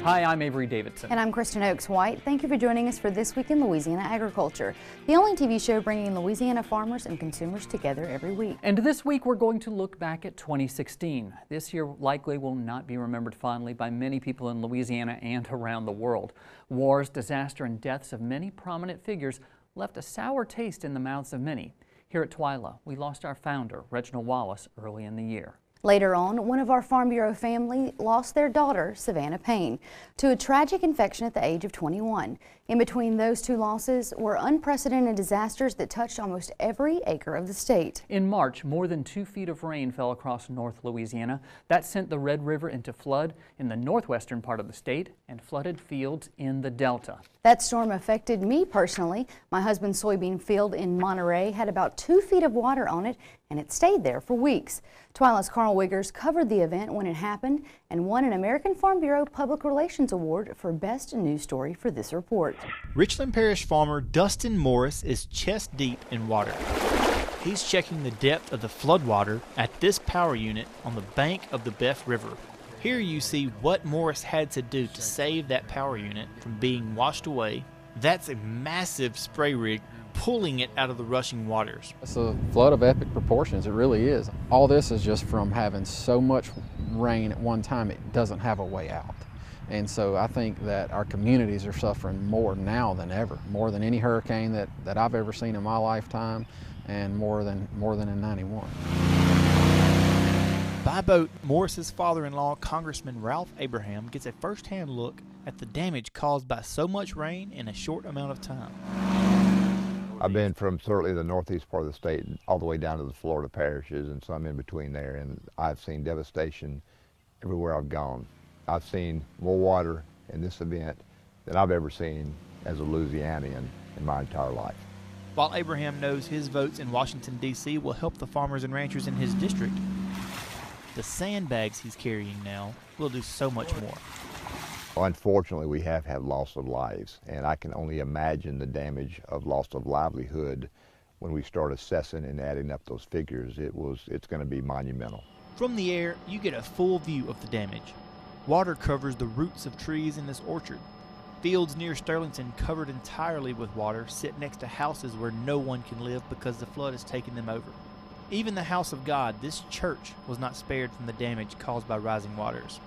Hi, I'm Avery Davidson. And I'm Kristen Oakes White. Thank you for joining us for This Week in Louisiana Agriculture, the only TV show bringing Louisiana farmers and consumers together every week. And this week we're going to look back at 2016. This year likely will not be remembered fondly by many people in Louisiana and around the world. Wars, disaster, and deaths of many prominent figures left a sour taste in the mouths of many. Here at TWILA, we lost our founder, Reginald Wallace, early in the year. Later on, one of our Farm Bureau family lost their daughter, Savannah Payne, to a tragic infection at the age of 21. In between those two losses were unprecedented disasters that touched almost every acre of the state. In March, more than 2 feet of rain fell across North Louisiana. That sent the Red River into flood in the northwestern part of the state and flooded fields in the Delta. That storm affected me personally. My husband's soybean field in Monterey had about 2 feet of water on it, and it stayed there for weeks. TWILA's Carl Wiggers covered the event when it happened and won an American Farm Bureau Public Relations Award for Best News Story for this report. Richland Parish farmer Dustin Morris is chest deep in water. He's checking the depth of the floodwater at this power unit on the bank of the Beth River. Here you see what Morris had to do to save that power unit from being washed away. That's a massive spray rig pulling it out of the rushing waters. It's a flood of epic proportions, it really is. All this is just from having so much rain at one time, it doesn't have a way out. And so I think that our communities are suffering more now than ever, more than any hurricane that I've ever seen in my lifetime, and more than in '91. By boat, Morris's father-in-law, Congressman Ralph Abraham, gets a first-hand look at the damage caused by so much rain in a short amount of time. I've been from certainly the northeast part of the state all the way down to the Florida parishes and some in between there, and I've seen devastation everywhere I've gone. I've seen more water in this event than I've ever seen as a Louisianian in my entire life. While Abraham knows his votes in Washington, D.C. will help the farmers and ranchers in his district, the sandbags he's carrying now will do so much more. Unfortunately, we have had loss of lives, and I can only imagine the damage of loss of livelihood when we start assessing and adding up those figures. It's going to be monumental. From the air, you get a full view of the damage. Water covers the roots of trees in this orchard. Fields near Sterlington, covered entirely with water, sit next to houses where no one can live because the flood has taken them over. Even the house of God, this church, was not spared from the damage caused by rising waters.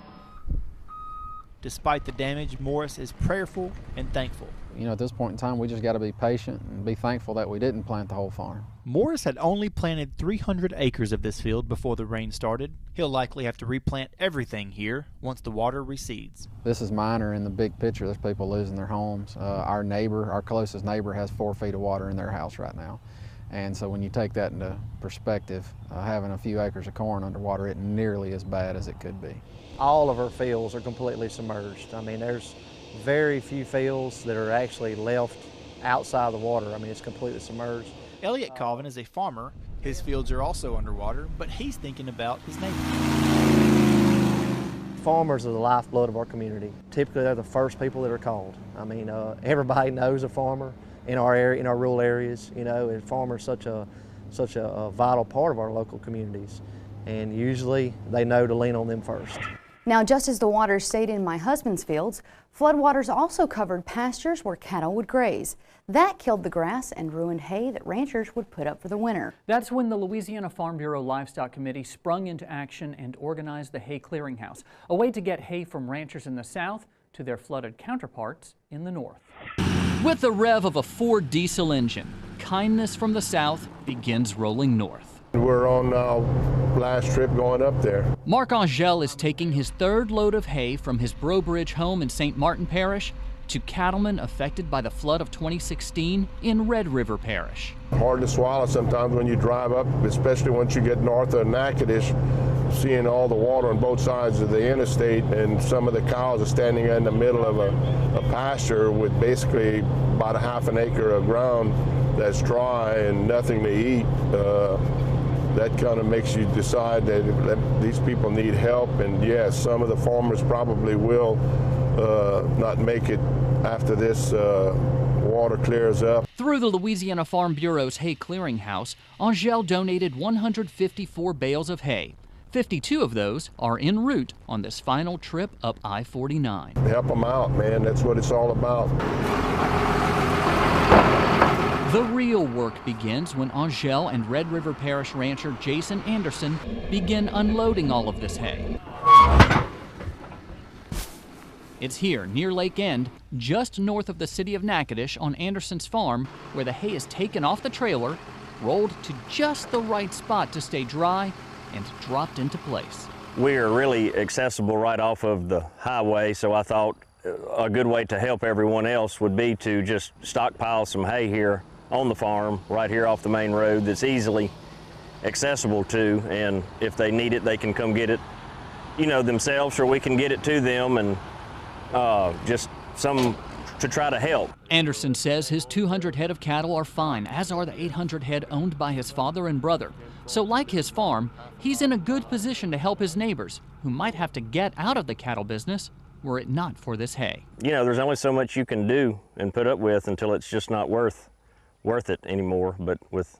Despite the damage, Morris is prayerful and thankful. You know, at this point in time, we just got to be patient and be thankful that we didn't plant the whole farm. Morris had only planted 300 acres of this field before the rain started. He'll likely have to replant everything here once the water recedes. This is minor in the big picture. There's people losing their homes. Our closest neighbor has 4 feet of water in their house right now. And so when you take that into perspective, having a few acres of corn underwater isn't nearly as bad as it could be. All of our fields are completely submerged. I mean, there's very few fields that are actually left outside the water. I mean, it's completely submerged. Elliot Colvin is a farmer. His fields are also underwater, but he's thinking about his neighbors. Farmers are the lifeblood of our community. Typically, they're the first people that are called. I mean, everybody knows a farmer in our area, in our rural areas. You know, and farmers are such a vital part of our local communities, and usually they know to lean on them first. Now, just as the water stayed in my husband's fields, floodwaters also covered pastures where cattle would graze. That killed the grass and ruined hay that ranchers would put up for the winter. That's when the Louisiana Farm Bureau Livestock Committee sprung into action and organized the Hay Clearinghouse, a way to get hay from ranchers in the south to their flooded counterparts in the north. With the rev of a Ford diesel engine, kindness from the south begins rolling north. We're on last trip going up there. Mark Angel is taking his third load of hay from his Brobridge home in St. Martin Parish to cattlemen affected by the flood of 2016 in Red River Parish. Hard to swallow sometimes when you drive up, especially once you get north of Natchitoches, seeing all the water on both sides of the interstate, and some of the cows are standing in the middle of a pasture with basically about a half an acre of ground that's dry and nothing to eat, that kind of makes you decide that these people need help. And yes, some of the farmers probably will not make it after this water clears up. Through the Louisiana Farm Bureau's hay clearinghouse, Angel donated 154 bales of hay. 52 of those are en route on this final trip up I-49. Help them out, man. That's what it's all about. The real work begins when Angel and Red River Parish rancher Jason Anderson begin unloading all of this hay. It's here, near Lake End, just north of the city of Natchitoches on Anderson's farm, where the hay is taken off the trailer, rolled to just the right spot to stay dry, and dropped into place. We are really accessible right off of the highway, so I thought a good way to help everyone else would be to just stockpile some hay here on the farm, right here off the main road that's easily accessible to, and if they need it, they can come get it, themselves, or we can get it to them, and just some to try to help. Anderson says his 200 head of cattle are fine, as are the 800 head owned by his father and brother. So like his farm, he's in a good position to help his neighbors who might have to get out of the cattle business were it not for this hay. There's only so much you can do and put up with until it's just not worth it anymore. But with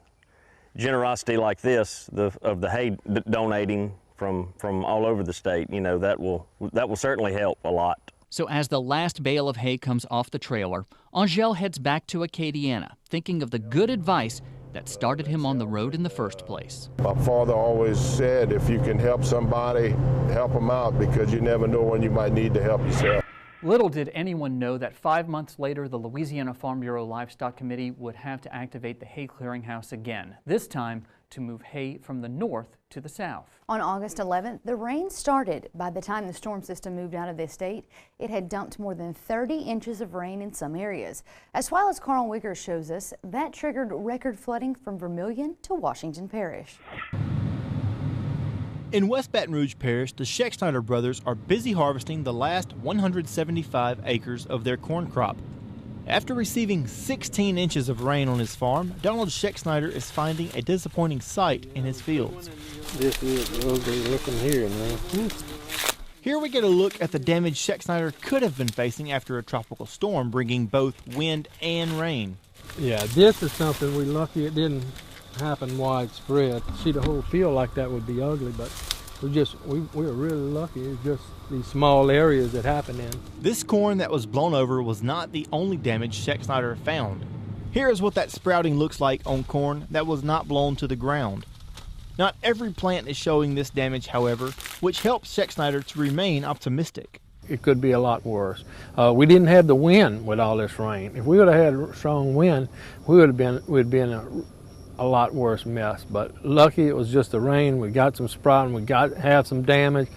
generosity like this, of the hay donating from all over the state, that will certainly help a lot. So as the last bale of hay comes off the trailer, Angel heads back to Acadiana, thinking of the good advice that started him on the road in the first place. My father always said, if you can help somebody, help them out, because you never know when you might need to help yourself. Little did anyone know that 5 months later, the Louisiana Farm Bureau Livestock Committee would have to activate the hay clearinghouse again, this time to move hay from the north to the south. On August 11th, the rain started. By the time the storm system moved out of the state, it had dumped more than 30 inches of rain in some areas. As TWILA's Carl Wiggers shows us, that triggered record flooding from Vermilion to Washington Parish. In West Baton Rouge Parish, the Scheck-Snyder brothers are busy harvesting the last 175 acres of their corn crop. After receiving 16 inches of rain on his farm, Donald Scheck-Snyder is finding a disappointing sight in his fields. This is ugly looking here, man. Here we get a look at the damage Scheck-Snyder could have been facing after a tropical storm bringing both wind and rain. Yeah, this is something we're lucky it didn't happen widespread. See, the whole field like that would be ugly, but we were really lucky. It's just these small areas that happened in. This corn that was blown over was not the only damage Scheck-Snyder found. Here is what that sprouting looks like on corn that was not blown to the ground. Not every plant is showing this damage, however, which helps Scheck-Snyder to remain optimistic. It could be a lot worse. We didn't have the wind with all this rain. If we would have had strong wind, we'd been a lot worse mess. But lucky it was just the rain. We got some sprouting. We have some damage.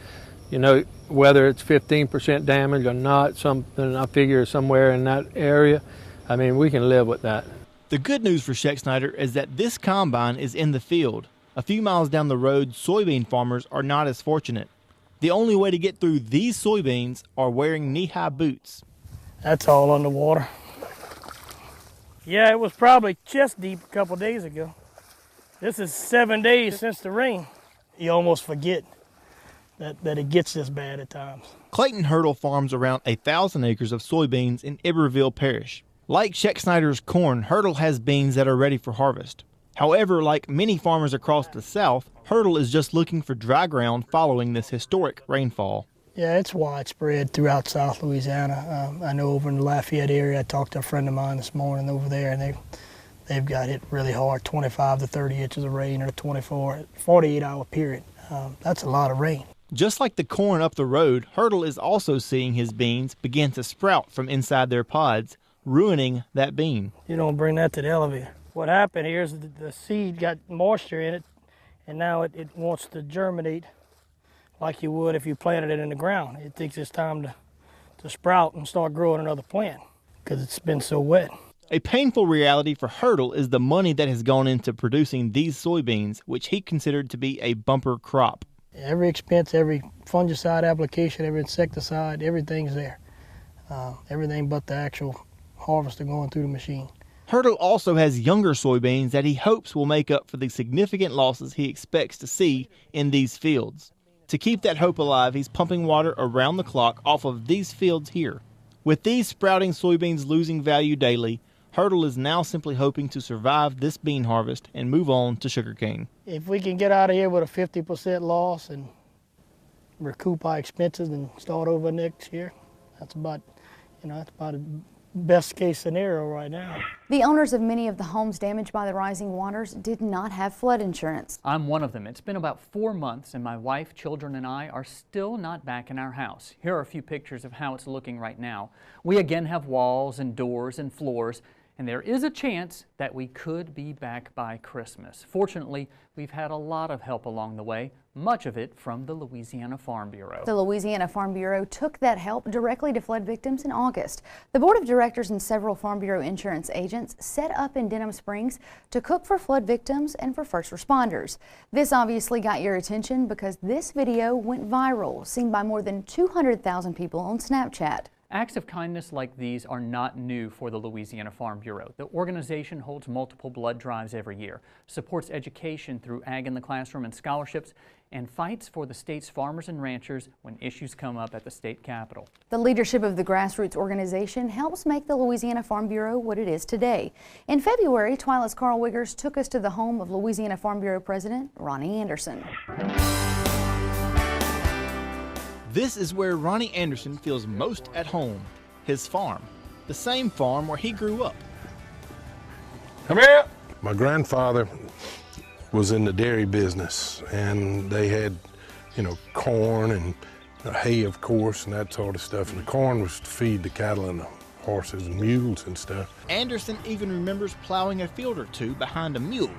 Whether it's 15% damage or not, something I figure somewhere in that area. I mean, we can live with that. The good news for Scheck-Snyder is that this combine is in the field. A few miles down the road, soybean farmers are not as fortunate. The only way to get through these soybeans are wearing knee-high boots. That's all underwater. Yeah, it was probably chest deep a couple days ago. This is 7 days since the rain. You almost forget that it gets this bad at times. Clayton Hurdle farms around 1,000 acres of soybeans in Iberville Parish. Like Scheck-Snyder's corn, Hurdle has beans that are ready for harvest. However, like many farmers across the South, Hurdle is just looking for dry ground following this historic rainfall. Yeah, it's widespread throughout South Louisiana. I know over in the Lafayette area, I talked to a friend of mine this morning over there, and they've got hit really hard, 25 to 30 inches of rain in a 48-hour period. That's a lot of rain. Just like the corn up the road, Hurdle is also seeing his beans begin to sprout from inside their pods, ruining that bean. You don't bring that to the elevator. What happened here is the seed got moisture in it, and now it wants to germinate like you would if you planted it in the ground. It takes its time to sprout and start growing another plant because it's been so wet. A painful reality for Hurdle is the money that has gone into producing these soybeans, which he considered to be a bumper crop. Every expense, every fungicide application, every insecticide, everything's there. Everything but the actual harvester going through the machine. Hurdle also has younger soybeans that he hopes will make up for the significant losses he expects to see in these fields. To keep that hope alive, he's pumping water around the clock off of these fields here. With these sprouting soybeans losing value daily, Hurdle is now simply hoping to survive this bean harvest and move on to sugarcane. If we can get out of here with a 50% loss and recoup our expenses and start over next year, that's about a best case scenario right now. The owners of many of the homes damaged by the rising waters did not have flood insurance. I'm one of them. It's been about 4 months and my wife, children, and I are still not back in our house. Here are a few pictures of how it's looking right now. We again have walls and doors and floors, and there is a chance that we could be back by Christmas. Fortunately, we've had a lot of help along the way, much of it from the Louisiana Farm Bureau. The Louisiana Farm Bureau took that help directly to flood victims in August. The board of directors and several Farm Bureau insurance agents set up in Denham Springs to cook for flood victims and for first responders. This obviously got your attention because this video went viral, seen by more than 200,000 people on Snapchat. Acts of kindness like these are not new for the Louisiana Farm Bureau. The organization holds multiple blood drives every year, supports education through Ag in the Classroom and scholarships, and fights for the state's farmers and ranchers when issues come up at the state capitol. The leadership of the grassroots organization helps make the Louisiana Farm Bureau what it is today. In February, TWILA's Carl Wiggers took us to the home of Louisiana Farm Bureau President Ronnie Anderson. This is where Ronnie Anderson feels most at home, his farm, the same farm where he grew up. Come here! My grandfather was in the dairy business, and they had, corn and hay, of course, and that sort of stuff. And the corn was to feed the cattle and the horses and mules and stuff. Anderson even remembers plowing a field or two behind a mule.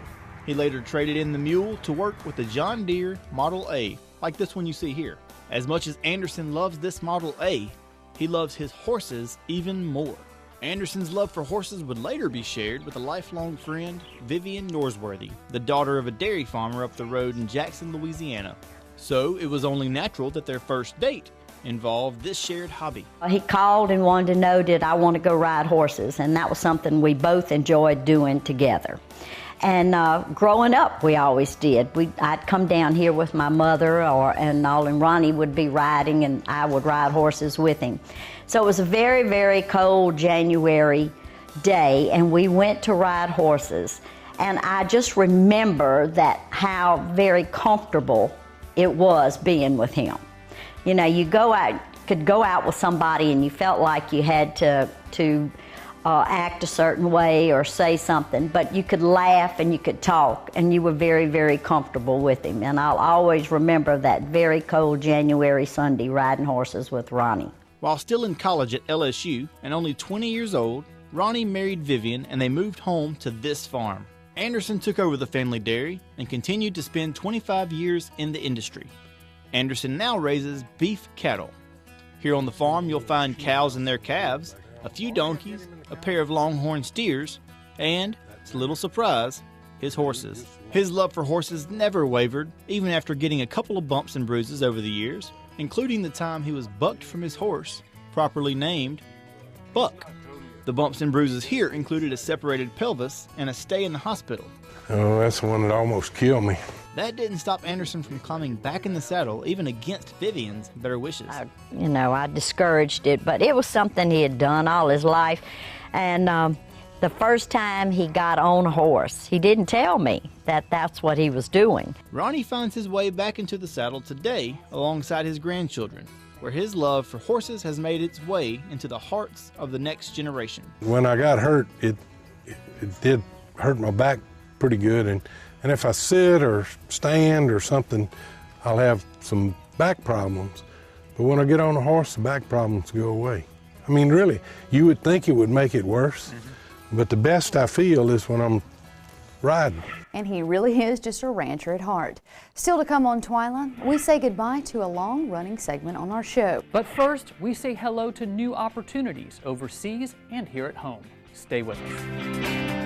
He later traded in the mule to work with the John Deere Model A, like this one you see here. As much as Anderson loves this Model A, he loves his horses even more. Anderson's love for horses would later be shared with a lifelong friend, Vivian Norsworthy, the daughter of a dairy farmer up the road in Jackson, Louisiana. So it was only natural that their first date involved this shared hobby. He called and wanted to know, did I want to go ride horses? And that was something we both enjoyed doing together. And growing up, we always did. I'd come down here with my mother, and Ronnie would be riding, and I would ride horses with him. So it was a very, very cold January day, and we went to ride horses. And I just remember how very comfortable it was being with him. You know, you could go out with somebody, and you felt like you had to act a certain way or say something, but you could laugh and you could talk, and you were very, very comfortable with him. And I'll always remember that very cold January Sunday riding horses with Ronnie. While still in college at LSU and only 20 years old, Ronnie married Vivian and they moved home to this farm. Anderson took over the family dairy and continued to spend 25 years in the industry. Anderson now raises beef cattle. Here on the farm you'll find cows and their calves, a few donkeys, a pair of longhorn steers, and, it's a little surprise, his horses. His love for horses never wavered, even after getting a couple of bumps and bruises over the years, including the time he was bucked from his horse, properly named Buck. The bumps and bruises here included a separated pelvis and a stay in the hospital. Oh, that's the one that almost killed me. That didn't stop Anderson from climbing back in the saddle, even against Vivian's better wishes. I discouraged it, but it was something he had done all his life. And the first time he got on a horse, he didn't tell me that that's what he was doing. Ronnie finds his way back into the saddle today alongside his grandchildren, where his love for horses has made its way into the hearts of the next generation. When I got hurt, it did hurt my back pretty good, and if I sit or stand or something, I'll have some back problems. But when I get on a horse, the back problems go away. I mean, really, you would think it would make it worse, but the best I feel is when I'm riding. And he really is just a rancher at heart. Still to come on TWILA, we say goodbye to a long-running segment on our show. But first, we say hello to new opportunities overseas and here at home. Stay with us.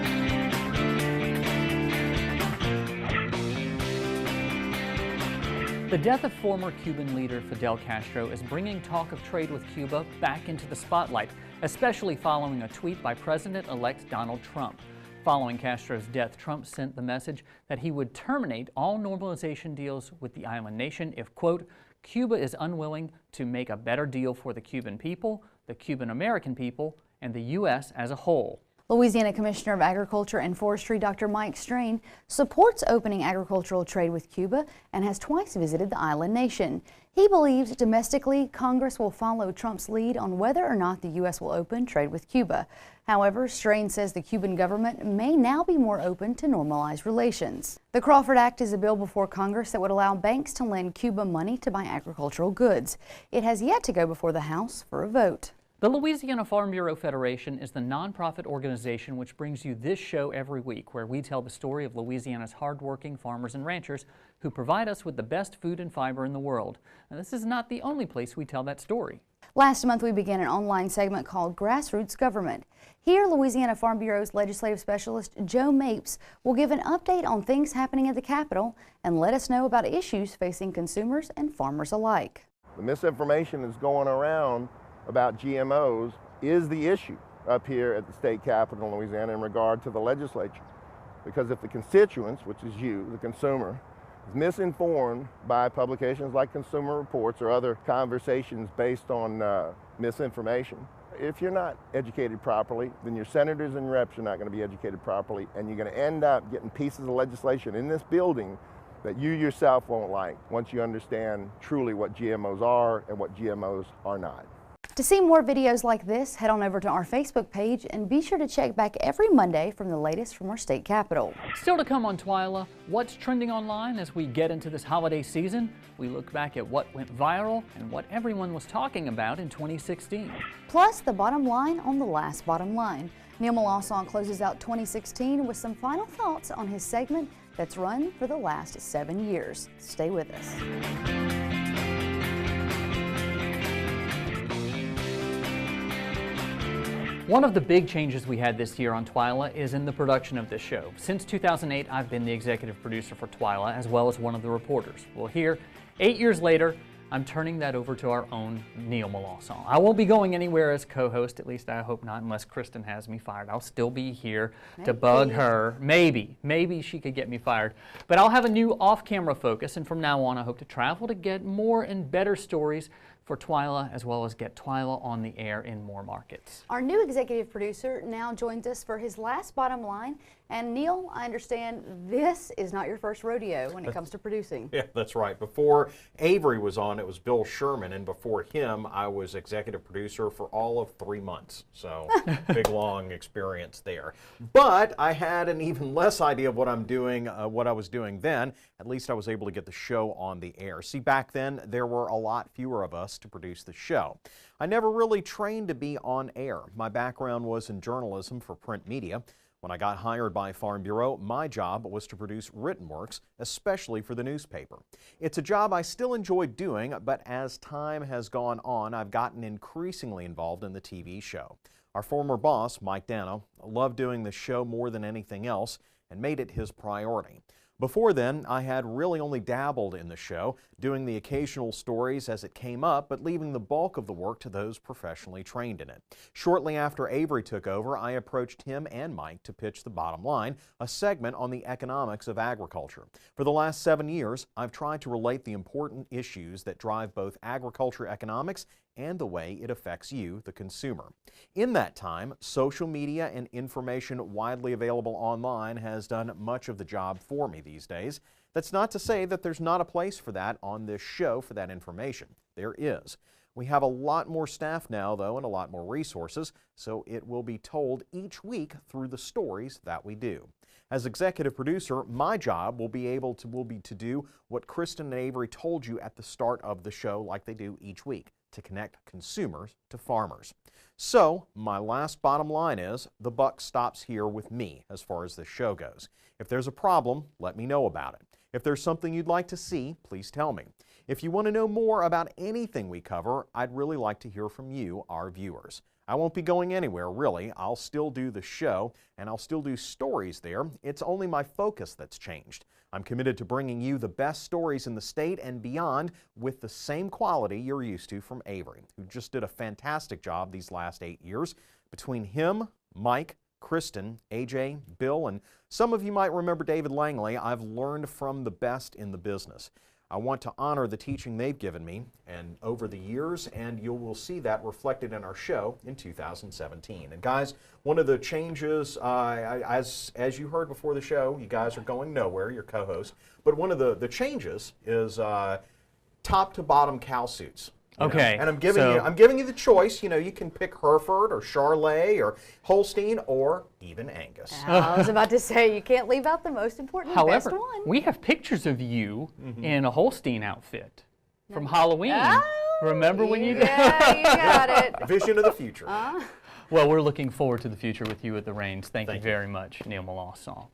The death of former Cuban leader Fidel Castro is bringing talk of trade with Cuba back into the spotlight, especially following a tweet by President-elect Donald Trump. Following Castro's death, Trump sent the message that he would terminate all normalization deals with the island nation if, quote, Cuba is unwilling to make a better deal for the Cuban people, the Cuban American people, and the U.S. as a whole. Louisiana Commissioner of Agriculture and Forestry Dr. Mike Strain supports opening agricultural trade with Cuba and has twice visited the island nation. He believes domestically Congress will follow Trump's lead on whether or not the U.S. will open trade with Cuba. However, Strain says the Cuban government may now be more open to normalize relations. The Crawford Act is a bill before Congress that would allow banks to lend Cuba money to buy agricultural goods. It has yet to go before the House for a vote. The Louisiana Farm Bureau Federation is the nonprofit organization which brings you this show every week, where we tell the story of Louisiana's hardworking farmers and ranchers who provide us with the best food and fiber in the world. Now, this is not the only place we tell that story. Last month, we began an online segment called Grassroots Government. Here, Louisiana Farm Bureau's legislative specialist, Joe Mapes, will give an update on things happening at the Capitol and let us know about issues facing consumers and farmers alike. The misinformation that's going around about GMOs is the issue up here at the state capitol in Louisiana in regard to the legislature. Because if the constituents, which is you, the consumer, is misinformed by publications like Consumer Reports or other conversations based on misinformation, if you're not educated properly, then your senators and reps are not going to be educated properly, and you're going to end up getting pieces of legislation in this building that you yourself won't like once you understand truly what GMOs are and what GMOs are not. To see more videos like this, head on over to our Facebook page and be sure to check back every Monday from the latest from our state capitol. Still to come on TWILA, what's trending online as we get into this holiday season? We look back at what went viral and what everyone was talking about in 2016. Plus, the bottom line on the last bottom line. Neil Melancon closes out 2016 with some final thoughts on his segment that's run for the last 7 years. Stay with us. One of the big changes we had this year on TWILA is in the production of this show. Since 2008, I've been the executive producer for TWILA as well as one of the reporters. Well, here, 8 years later, I'm turning that over to our own Neil Melancon. I won't be going anywhere as co-host, at least I hope not, unless Kristen has me fired. I'll still be here to bug her. Maybe she could get me fired. But I'll have a new off-camera focus, and from now on I hope to travel to get more and better stories for TWILA, as well as get TWILA on the air in more markets. Our new executive producer now joins us for his last bottom line. And Neil, I understand this is not your first rodeo when it comes to producing. Yeah, that's right. Before Avery was on, it was Bill Sherman, and before him, I was executive producer for all of 3 months. So big, long experience there. But I had an even less idea of what I'm doing, what I was doing then. At least I was able to get the show on the air. See, back then, there were a lot fewer of us to produce the show. I never really trained to be on air. My background was in journalism for print media. When I got hired by Farm Bureau, my job was to produce written works, especially for the newspaper. It's a job I still enjoy doing, but as time has gone on, I've gotten increasingly involved in the TV show. Our former boss, Mike Dano, loved doing the show more than anything else and made it his priority. Before then, I had really only dabbled in the show, doing the occasional stories as it came up, but leaving the bulk of the work to those professionally trained in it. Shortly after Avery took over, I approached him and Mike to pitch The Bottom Line, a segment on the economics of agriculture. For the last 7 years, I've tried to relate the important issues that drive both agriculture economics and the way it affects you, the consumer. In that time, social media and information widely available online has done much of the job for me these days. That's not to say that there's not a place for that on this show for that information. There is. We have a lot more staff now, though, and a lot more resources, so it will be told each week through the stories that we do. As executive producer, my job will be to do what Kristen and Avery told you at the start of the show, like they do each week, to connect consumers to farmers. So, my last bottom line is, the buck stops here with me as far as this show goes. If there's a problem, let me know about it. If there's something you'd like to see, please tell me. If you want to know more about anything we cover, I'd really like to hear from you, our viewers. I won't be going anywhere, really. I'll still do the show, and I'll still do stories there. It's only my focus that's changed. I'm committed to bringing you the best stories in the state and beyond with the same quality you're used to from Avery, who just did a fantastic job these last 8 years. Between him, Mike, Kristen, AJ, Bill, and some of you might remember David Langley, I've learned from the best in the business. I want to honor the teaching they've given me and over the years, and you will see that reflected in our show in 2017. And guys, one of the changes, as you heard before the show, you guys are going nowhere, your co-host, but one of the changes is top to bottom cow suits. Okay. And I'm giving you the choice. You know, you can pick Hereford or Charolais or Holstein or even Angus. I was about to say, you can't leave out the most important, However, best one. we have pictures of you in a Holstein outfit from Halloween. Oh, Remember when you did? Yeah, you got it. Vision of the future. Well, we're looking forward to the future with you at the Reins. Thank you very much, Neil Melanson.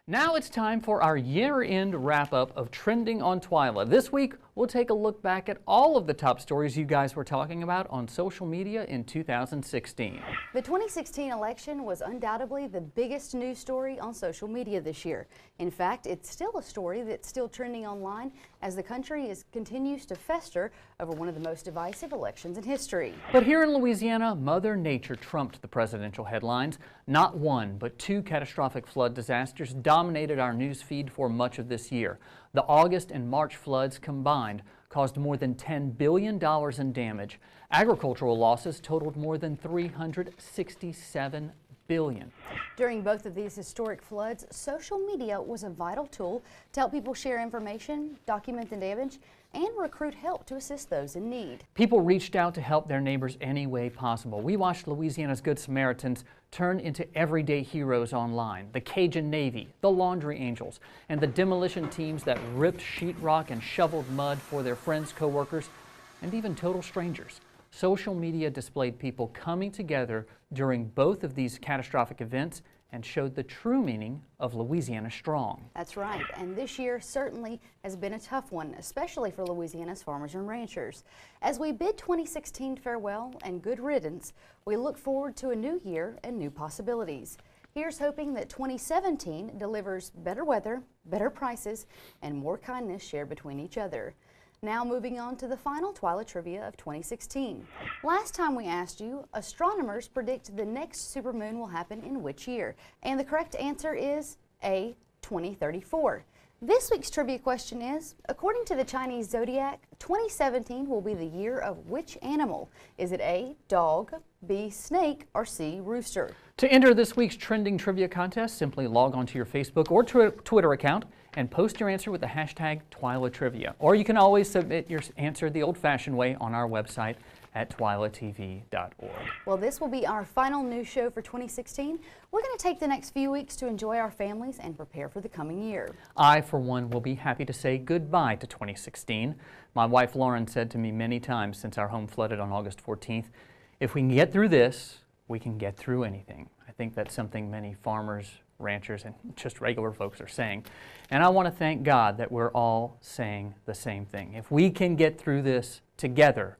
Now it's time for our year-end wrap-up of Trending on TWILA. This week, we'll take a look back at all of the top stories you guys were talking about on social media in 2016. The 2016 election was undoubtedly the biggest news story on social media this year. In fact, it's still a story that's still trending online as the country continues to fester over one of the most divisive elections in history. But here in Louisiana, Mother Nature trumped the presidential headlines. Not one, but two catastrophic flood disasters dominated our news feed for much of this year. The August and March floods combined caused more than $10 billion in damage. Agricultural losses totaled more than $367 billion. During both of these historic floods, social media was a vital tool to help people share information, document the damage, and recruit help to assist those in need. People reached out to help their neighbors any way possible. We watched Louisiana's Good Samaritans turn into everyday heroes online. The Cajun Navy, the Laundry Angels, and the demolition teams that ripped sheetrock and shoveled mud for their friends, coworkers, and even total strangers. Social media displayed people coming together during both of these catastrophic events and showed the true meaning of Louisiana Strong. That's right, and this year certainly has been a tough one, especially for Louisiana's farmers and ranchers. As we bid 2016 farewell and good riddance, we look forward to a new year and new possibilities. Here's hoping that 2017 delivers better weather, better prices, and more kindness shared between each other. Now moving on to the final TWILA trivia of 2016. Last time we asked you, astronomers predict the next supermoon will happen in which year? And the correct answer is A, 2034. This week's trivia question is, according to the Chinese zodiac, 2017 will be the year of which animal? Is it A, dog, B, snake, or C, rooster? To enter this week's trending trivia contest, simply log onto your Facebook or Twitter account and post your answer with the hashtag TWILATrivia. Or you can always submit your answer the old-fashioned way on our website at twilatv.org. Well, this will be our final news show for 2016. We're going to take the next few weeks to enjoy our families and prepare for the coming year. I, for one, will be happy to say goodbye to 2016. My wife Lauren said to me many times since our home flooded on August 14th, if we can get through this, we can get through anything. I think that's something many farmers, ranchers, and just regular folks are saying. And I want to thank God that we're all saying the same thing. If we can get through this together,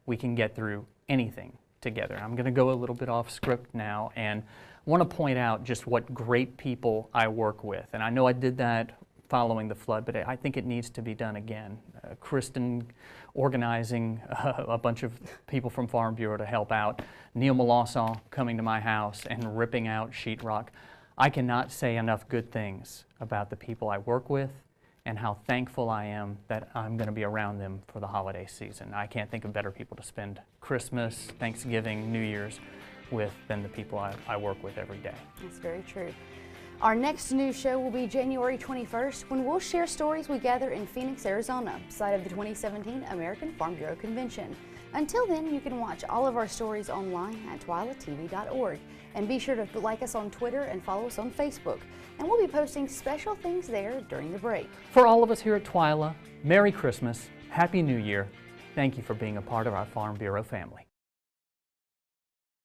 we can get through anything together. I'm going to go a little bit off script now and want to point out just what great people I work with. And I know I did that following the flood, but I think it needs to be done again. Kristen organizing a bunch of people from Farm Bureau to help out. Neil Melanson coming to my house and ripping out sheetrock. I cannot say enough good things about the people I work with and how thankful I am that I'm going to be around them for the holiday season. I can't think of better people to spend Christmas, Thanksgiving, New Year's with than the people I work with every day. That's very true. Our next news show will be January 21st when we'll share stories we gather in Phoenix, Arizona, site of the 2017 American Farm Bureau Convention. Until then, you can watch all of our stories online at twilatv.org. And be sure to like us on Twitter and follow us on Facebook. And we'll be posting special things there during the break. For all of us here at TWILA, Merry Christmas, Happy New Year. Thank you for being a part of our Farm Bureau family.